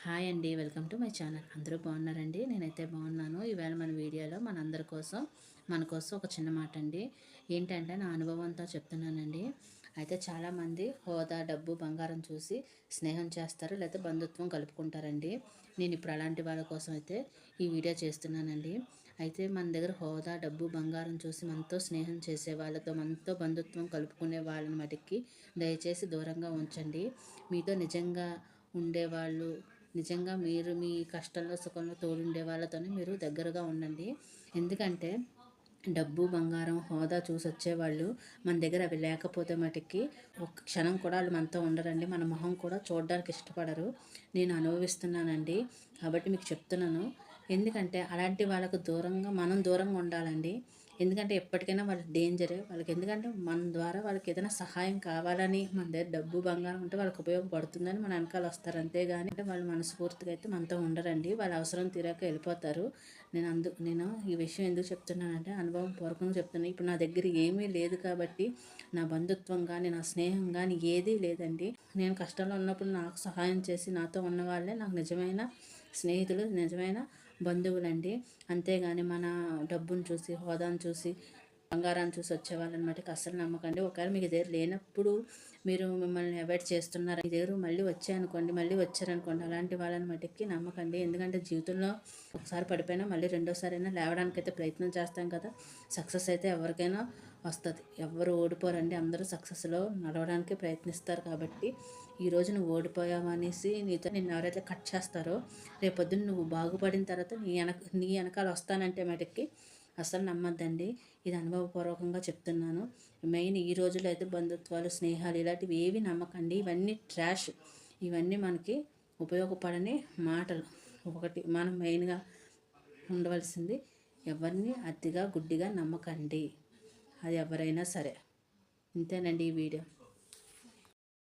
Hi అండి, welcome to my channel. అందరూ బాగున్నారండి? నేనైతే బాగున్నాను. ఈవేళ మన వీడియోలో మన కోసం ఒక చిన్న మాట అండి. ఏంటంటే నా అనుభవంతో చెప్తున్నానండి. అయితే చాలామంది హోదా, డబ్బు, బంగారం చూసి స్నేహం చేస్తారు, లేకపోతే బంధుత్వం కలుపుకుంటారండి. నేను ఇప్పుడు అలాంటి వాళ్ళ కోసం అయితే ఈ వీడియో చేస్తున్నానండి. అయితే మన దగ్గర హోదా, డబ్బు, బంగారం చూసి మనతో స్నేహం చేసే వాళ్ళతో, మనతో బంధుత్వం కలుపుకునే వాళ్ళని మటుకి దయచేసి దూరంగా ఉంచండి. మీతో నిజంగా ఉండేవాళ్ళు, నిజంగా మీరు మీ కష్టంలో సుఖంలో తోడుండే వాళ్ళతోనే మీరు దగ్గరగా ఉండండి. ఎందుకంటే డబ్బు, బంగారం, హోదా చూసి వచ్చేవాళ్ళు మన దగ్గర అవి లేకపోతే మటుకి ఒక్క క్షణం కూడా వాళ్ళు మనతో ఉండరండి. మన మొహం కూడా చూడడానికి ఇష్టపడరు. నేను అనుభవిస్తున్నానండి, కాబట్టి మీకు చెప్తున్నాను. ఎందుకంటే అలాంటి వాళ్ళకు మనం దూరంగా ఉండాలండి. ఎందుకంటే ఎప్పటికైనా వాళ్ళకి డేంజరే వాళ్ళకి. ఎందుకంటే మన ద్వారా వాళ్ళకి ఏదైనా సహాయం కావాలని మన దగ్గర డబ్బు, బంగారం ఉంటే వాళ్ళకి ఉపయోగపడుతుందని మన వెనకాల వస్తారు. అంతేగాని అంటే వాళ్ళు మనస్ఫూర్తిగా అయితే మనతో ఉండరండి. వాళ్ళ అవసరం తీరాక వెళ్ళిపోతారు. నేను ఈ విషయం ఎందుకు చెప్తున్నానంటే అనుభవం పూర్వకంగా చెప్తున్నాను. ఇప్పుడు నా దగ్గర ఏమీ లేదు కాబట్టి నా బంధుత్వం కానీ, నా స్నేహం కానీ ఏదీ లేదండి. నేను కష్టంలో ఉన్నప్పుడు నాకు సహాయం చేసి నాతో ఉన్న వాళ్ళే నాకు నిజమైన స్నేహితులు, నిజమైన బంధువులండి. అంతేగాని మన డబ్బును చూసి, హోదాను చూసి, బంగారాన్ని చూసి వచ్చేవాళ్ళని మటుకు అస్సలు నమ్మకండి. ఒకవేళ మీకు దగ్గర లేనప్పుడు మీరు మిమ్మల్ని అవాయిడ్ చేస్తున్నారు, మీ దగ్గర మళ్ళీ వచ్చారనుకోండి, అలాంటి వాళ్ళని మటుకి నమ్మకండి. ఎందుకంటే జీవితంలో ఒకసారి పడిపోయినా మళ్ళీ రెండోసారి అయినా లేవడానికైతే ప్రయత్నం చేస్తాం కదా. సక్సెస్ అయితే ఎవరికైనా వస్తుంది, ఎవరు ఓడిపోరండి. అందరూ సక్సెస్లో నడవడానికి ప్రయత్నిస్తారు. కాబట్టి ఈరోజు నువ్వు ఓడిపోయావు అనేసి నిన్ను ఎవరైతే కట్ చేస్తారో, రేపొద్దున నువ్వు బాగుపడిన తర్వాత నీ వెనకాల వస్తానంటే మటుకి అస్సలు నమ్మద్దండి. ఇది అనుభవపూర్వకంగా చెప్తున్నాను. మెయిన్ ఈ రోజుల్లో అయితే బంధుత్వాలు, స్నేహాలు ఇలాంటివి ఏవి నమ్మకండి. ఇవన్నీ ట్రాష్. ఇవన్నీ మనకి ఉపయోగపడని మాటలు. ఒకటి మనం మెయిన్గా ఉండవలసింది, ఎవరిని అతిగా గుడ్డిగా నమ్మకండి, అది ఎవరైనా సరే. ఇంతేనండి ఈ వీడియో.